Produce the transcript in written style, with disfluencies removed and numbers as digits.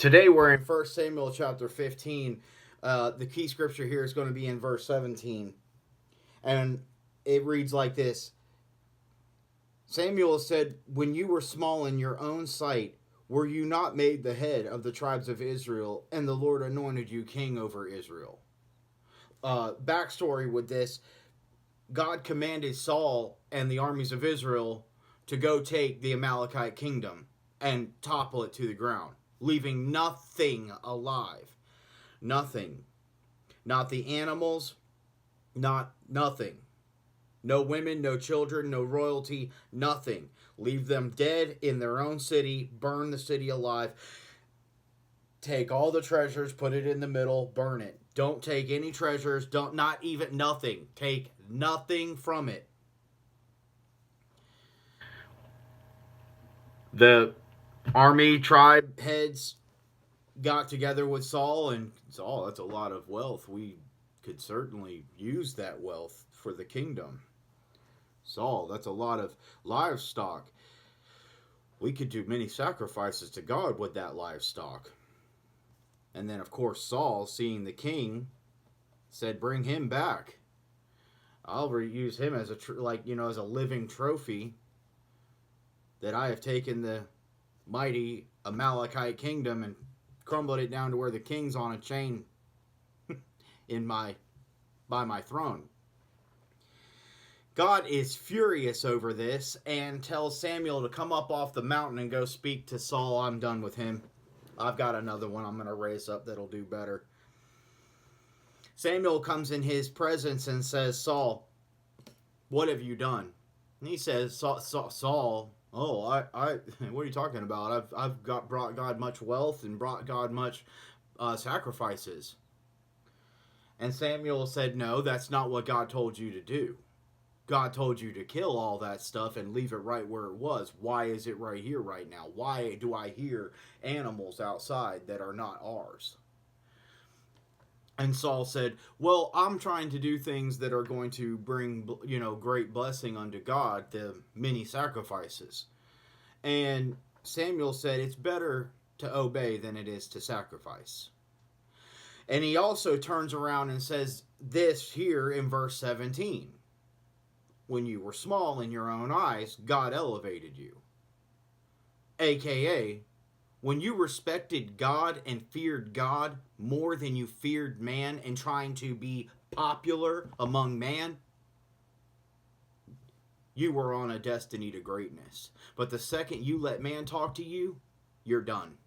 Today we're in 1 Samuel chapter 15. The key scripture here is going to be in verse 17. And it reads like this. Samuel said, "When you were small in your own sight, were you not made the head of the tribes of Israel, and the Lord anointed you king over Israel?" Backstory with this, God commanded Saul and the armies of Israel to go take the Amalekite kingdom and topple it to the ground, leaving nothing alive. Nothing. Not the animals, not nothing. No women, no children, no royalty, nothing. Leave them dead in their own city, burn the city alive. Take all the treasures, put it in the middle, burn it. Don't take any treasures, not even nothing. Take nothing from it. The army tribe heads got together with Saul, and Saul, that's a lot of wealth. We could certainly use that wealth for the kingdom. Saul, that's a lot of livestock. We could do many sacrifices to God with that livestock. And then, of course, Saul, seeing the king, said, "Bring him back. I'll use him as as a living trophy that I have taken the mighty Amalekite kingdom and crumbled it down to where the king's on a chain by my throne." God is furious over this and tells Samuel to come up off the mountain and go speak to Saul. I'm done with him. I've got another one I'm going to raise up that'll do better. Samuel comes in his presence and says, "Saul, what have you done?" And he says, Saul, "Oh, I what are you talking about? I've brought God much wealth and brought God much sacrifices." And Samuel said, "No, that's not what God told you to do. God told you to kill all that stuff and leave it right where it was. Why is it right here right now? Why do I hear animals outside that are not ours?" And Saul said, "Well, I'm trying to do things that are going to bring, great blessing unto God, the many sacrifices." And Samuel said, "It's better to obey than it is to sacrifice." And he also turns around and says this here in verse 17. When you were small in your own eyes, God elevated you. AKA, when you respected God and feared God more than you feared man and trying to be popular among man, you were on a destiny to greatness. But the second you let man talk to you, you're done.